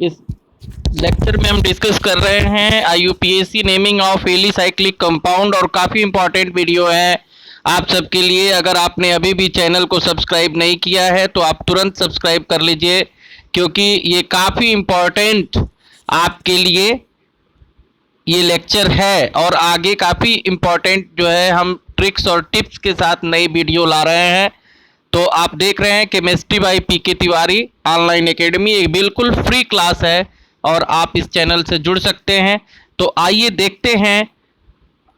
इस लेक्चर में हम डिस्कस कर रहे हैं IUPAC naming of alicyclic compound और काफ़ी इंपॉर्टेंट वीडियो है आप सबके लिए। अगर आपने अभी भी चैनल को सब्सक्राइब नहीं किया है तो आप तुरंत सब्सक्राइब कर लीजिए, क्योंकि ये काफ़ी इंपॉर्टेंट आपके लिए ये लेक्चर है और आगे काफ़ी इंपॉर्टेंट जो है हम ट्रिक्स और टिप्स के साथ नई वीडियो ला रहे हैं। तो आप देख रहे हैं chemistry bye PK Tiwari online academy, एक बिल्कुल फ्री क्लास है और आप इस चैनल से जुड़ सकते हैं। तो आइए देखते हैं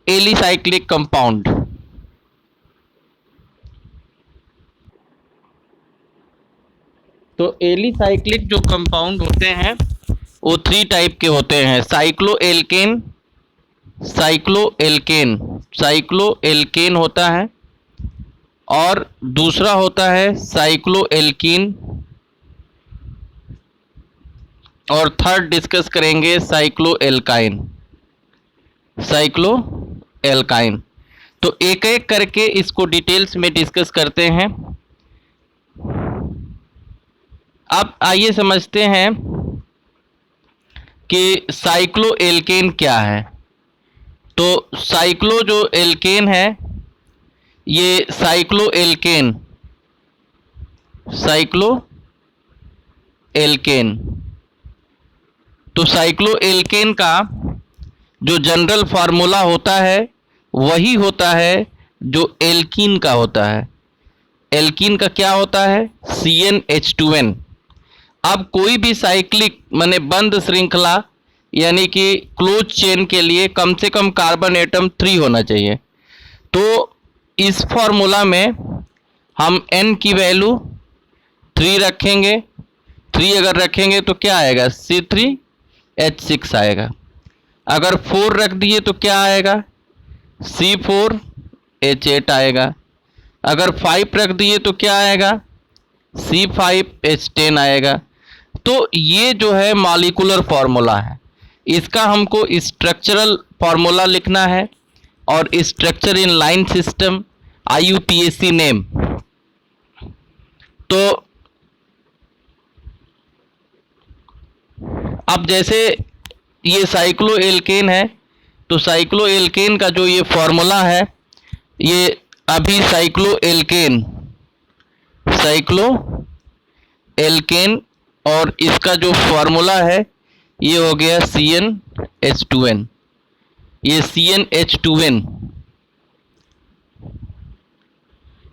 एलिसाइक्लिक कंपाउंड। तो एलिसाइक्लिक जो कंपाउंड होते हैं वो 3 टाइप के होते हैं। साइक्लोएल्केन, साइक्लोएल्केन होता है और दूसरा होता है साइक्लोएल्कीन, और थर्ड डिस्कस करेंगे साइक्लोएल्काइन। तो एक एक करके इसको डिटेल्स में डिस्कस करते हैं। अब आइए समझते हैं कि साइक्लोएल्केन क्या है। तो साइक्लो जो एल्केन है, ये साइक्लोएल्केन तो साइक्लोएल्केन का जो जनरल फार्मूला होता है वही होता है जो एल्कीन का होता है। एल्कीन का क्या होता है? CnH2n। अब कोई भी साइक्लिक माने बंद श्रृंखला यानी कि क्लोज चेन के लिए कम से कम कार्बन एटम 3 होना चाहिए। तो इस फॉर्मूला में हम n की वैल्यू 3 रखेंगे। 3 अगर रखेंगे तो क्या आएगा? C3H6 आएगा। अगर 4 रख दिए तो क्या आएगा? C4H8 आएगा। अगर 5 रख दिए तो क्या आएगा? C5H10 आएगा। तो ये जो है मॉलिक्यूलर फार्मूला है, इसका हमको स्ट्रक्चरल फार्मूला लिखना है और structure in line system IUPAC name. तो अब जैसे ये साइक्लोएल्केन है, तो साइक्लोएल्केन का जो ये फॉर्मूला है, ये अभी साइक्लोएल्केन और इसका जो फॉर्मूला है ये हो गया CnH2n। ये CnH2n,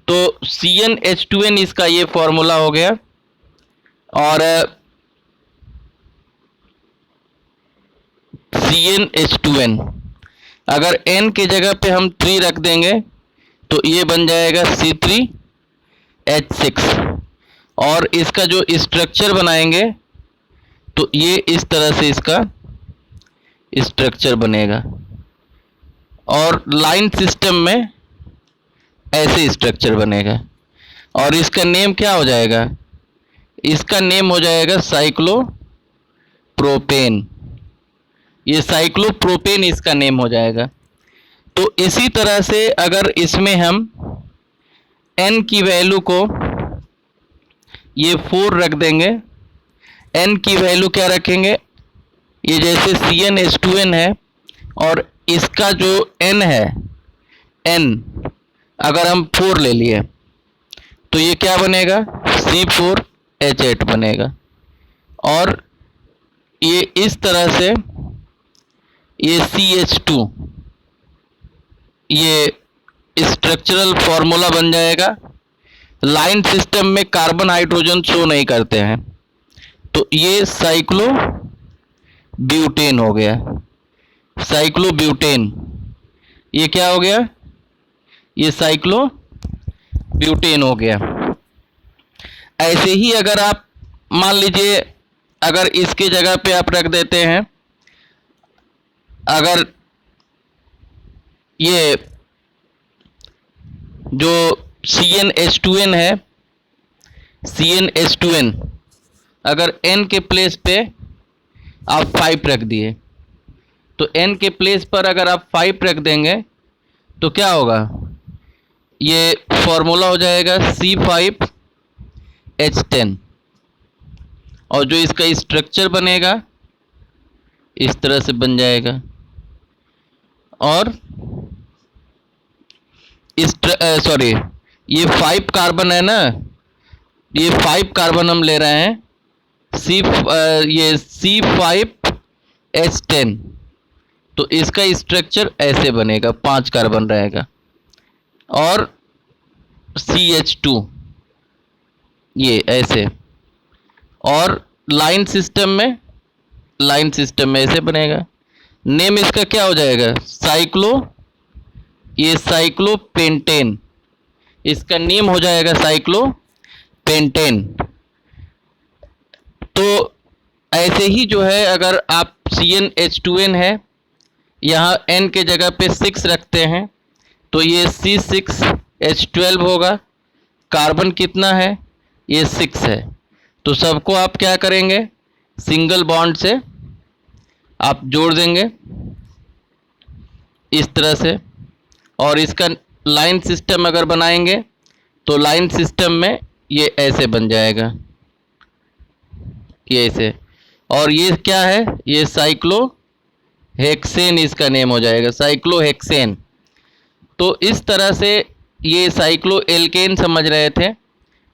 तो CnH2n इसका ये फॉर्मूला हो गया। और CnH2n अगर n के जगह पे हम 3 रख देंगे तो ये बन जाएगा C3H6। और इसका जो स्ट्रक्चर बनाएंगे तो ये इस तरह से इसका स्ट्रक्चर बनेगा और लाइन सिस्टम में ऐसे स्ट्रक्चर बनेगा। और इसका नेम क्या हो जाएगा? इसका नेम हो जाएगा साइक्लोप्रोपेन। ये साइक्लोप्रोपेन इसका नेम हो जाएगा। तो इसी तरह से अगर इसमें हम n की वैल्यू को ये 4 रख देंगे, n की वैल्यू क्या रखेंगे? ये जैसे CnH2n है और इसका जो n है, n अगर हम 4 ले लिए तो ये क्या बनेगा? C4H8 बनेगा। और ये इस तरह से ये CH2, ये स्ट्रक्चरल फॉर्मूला बन जाएगा। लाइन सिस्टम में कार्बन हाइड्रोजन शो नहीं करते हैं, तो ये साइक्लोब्यूटेन हो गया। साइक्लोब्यूटेन ये क्या हो गया? ये साइक्लोब्यूटेन हो गया। ऐसे ही अगर आप मान लीजिए, अगर इसके जगह पे आप रख देते हैं, अगर ये जो CnH2n है, CnH2n अगर n के प्लेस पे आप 5 रख दिए तो n के प्लेस पर अगर आप 5 रख देंगे तो क्या होगा? ये फॉर्मूला हो जाएगा C5H10। और जो इसका स्ट्रक्चर बनेगा इस तरह से बन जाएगा। और इस सॉरी, ये 5 कार्बन है ना, ये 5 कार्बन हम ले रहे हैं, ये C5H10, तो इसका स्ट्रक्चर ऐसे बनेगा, 5 कार्बन रहेगा। और CH2 ये ऐसे, और लाइन सिस्टम में ऐसे बनेगा। नेम इसका क्या हो जाएगा, ये साइक्लोपेंटेन, इसका नेम हो जाएगा साइक्लोपेंटेन। तो ऐसे ही जो है, अगर आप CnH2n है, यहाँ N के जगह पे 6 रखते हैं तो ये C6H12 होगा। कार्बन कितना है, ये 6 है। तो सबको आप क्या करेंगे, सिंगल बॉन्ड से आप जोड़ देंगे इस तरह से। और इसका लाइन सिस्टम अगर बनाएंगे तो लाइन सिस्टम में ये ऐसे बन जाएगा, ये ऐसे। और ये क्या है, ये साइक्लोहेक्सेन इसका नेम हो जाएगा, साइक्लोहेक्सेन। तो इस तरह से ये साइक्लोएल्केन समझ रहे थे।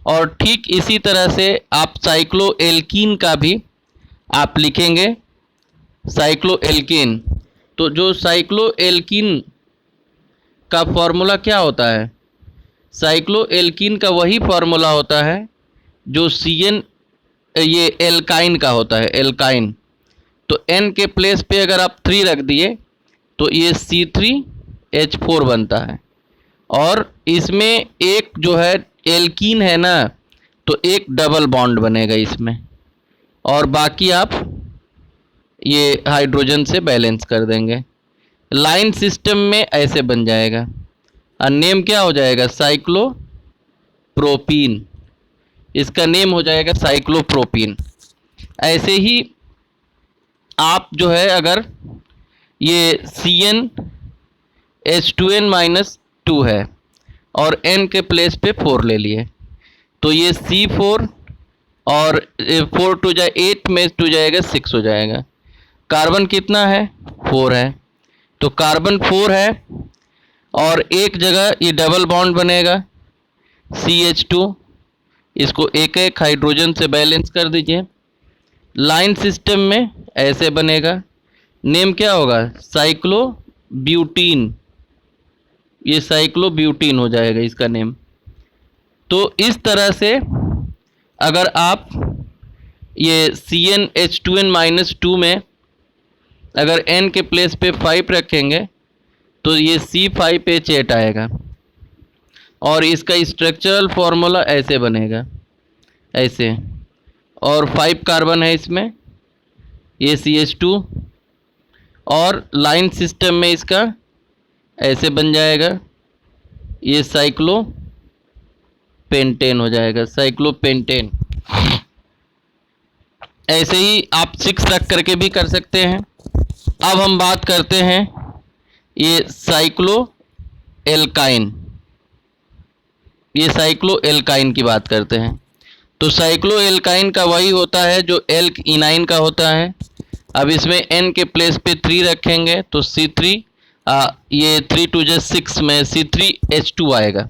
और ठीक इसी तरह से आप साइक्लोएल्कीन का भी आप लिखेंगे, साइक्लोएल्कीन। तो जो साइक्लोएल्कीन का फॉर्मूला क्या होता है, साइक्लोएल्कीन का वही फॉर्मूला होता है जो ये एल्काइन का होता है, एल्काइन। तो N के प्लेस पे अगर आप 3 रख दिए तो ये C3H4 बनता है। और इसमें एक जो है एल्कीन है ना, तो एक डबल बॉन्ड बनेगा इसमें, और बाकी आप ये हाइड्रोजन से बैलेंस कर देंगे। लाइन सिस्टम में ऐसे बन जाएगा, और नेम क्या हो जाएगा, साइक्लोप्रोपीन, इसका नेम हो जाएगा साइक्लोप्रोपीन। ऐसे ही आप जो है, अगर ये CnH2n-2 है और N के प्लेस पे 4 ले लिए, तो ये C4 और 4 2 जाए 8 में 2 जाएगा 6 हो जाएगा। कार्बन कितना है, 4 है, तो कार्बन 4 है, और एक जगह ये डबल बॉन्ड बनेगा CH2, इसको एक एक हाइड्रोजन से बैलेंस कर दीजिए। लाइन सिस्टम में ऐसे बनेगा, नेम क्या होगा, साइक्लोब्यूटीन, ये साइक्लोब्यूटीन हो जाएगा इसका नेम। तो इस तरह से अगर आप ये CnH2n-2 में अगर N के प्लेस पे 5 रखेंगे तो ये C5H8 आएगा, और इसका स्ट्रक्चरल फॉर्मूला ऐसे बनेगा, ऐसे। और 5 कार्बन है इसमें, ये CH2, और लाइन सिस्टम में इसका ऐसे बन जाएगा, ये साइक्लोपेंटेन हो जाएगा, साइक्लोपेंटेन। ऐसे ही आप 6 रख करके भी कर सकते हैं। अब हम बात करते हैं ये साइक्लोएल्काइन, ये साइक्लोएल्काइन की बात करते हैं। तो साइक्लोएल्काइन का वही होता है जो एल्क इनाइन का होता है। अब इसमें N के प्लेस पे 3 रखेंगे तो C3, ये 3 2 जा 6 में C3H2 आएगा।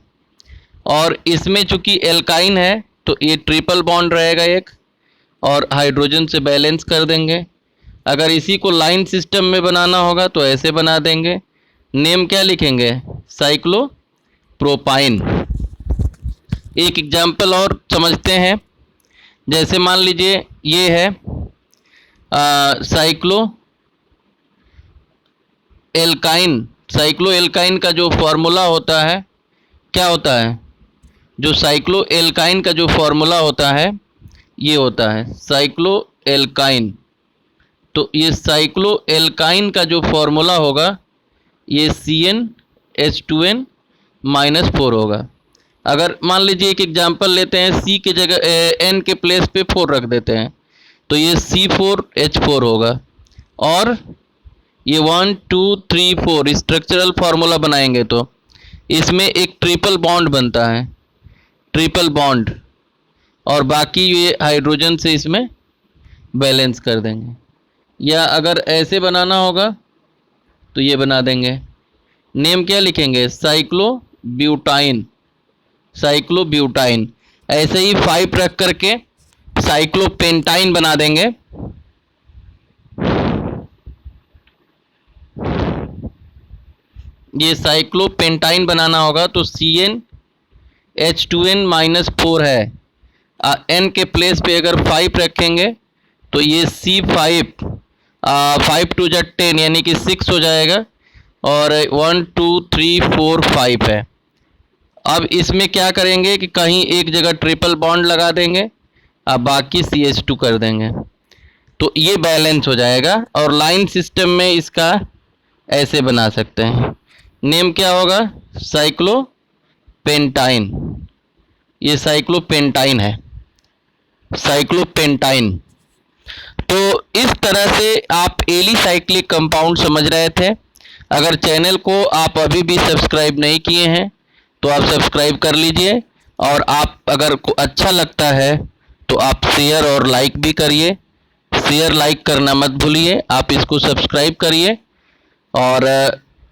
और इसमें चूंकि एल्काइन है तो ये ट्रिपल बॉन्ड रहेगा एक, और हाइड्रोजन से बैलेंस कर देंगे। अगर इसी को लाइन सिस्टम में बनाना होगा तो ऐसे बना देंगे। नेम क्या लिखेंगे, साइक्लोप्रोपाइन। एक एग्जाम्पल और समझते हैं, जैसे मान लीजिए ये है साइक्लोएल्काइन का जो फॉर्मूला होता है, क्या होता है, जो साइक्लोएल्काइन का जो फॉर्मूला होता है ये होता है साइक्लोएल्काइन। तो ये साइक्लोएल्काइन का जो फॉर्मूला होगा ये CnH2n-4 होगा। अगर मान लीजिए एक एग्जांपल लेते हैं, C के जगह N के प्लेस पे 4 रख देते हैं तो ये C4H4 होगा। और ये 1 2 3 4 स्ट्रक्चरल फार्मूला बनाएंगे तो इसमें एक ट्रिपल बॉन्ड बनता है, ट्रिपल बॉन्ड, और बाकी ये हाइड्रोजन से इसमें बैलेंस कर देंगे। या अगर ऐसे बनाना होगा तो ये बना देंगे। नेम क्या लिखेंगे? साइक्लोब्यूटाइन, साइक्लोब्यूटाइन। ऐसे ही 5 रख करके साइक्लोपेंटाइन बना देंगे। ये साइक्लोपेंटाइन बनाना होगा तो CnH2n-4 है। n के प्लेस पे अगर 5 रखेंगे तो ये C5, 5 टू जा 10 यानी कि 6 हो जाएगा, और 1 2 3 4 5 है। अब इसमें क्या करेंगे कि कहीं एक जगह ट्रिपल बॉन्ड लगा देंगे, अब बाकी CH2 कर देंगे, तो ये बैलेंस हो जाएगा। और लाइन सिस्टम में इसका ऐसे बना सकते हैं। नेम क्या होगा? साइक्लोपेंटाइन। ये साइक्लोपेंटाइन है, साइक्लोपेंटाइन। तो इस तरह से आप एलिसाइक्लिक कंपाउंड समझ रहे थे। अगर चैनल को आप अभी भी सब्सक्राइब नहीं किए हैं तो आप सब्सक्राइब कर लीजिए, और आप अगर अच्छा लगता है तो आप शेयर और लाइक भी करिए। शेयर लाइक करना मत भूलिए, आप इसको सब्सक्राइब करिए, और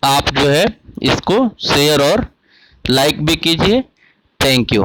आप जो है इसको शेयर और लाइक भी कीजिए। Thank you.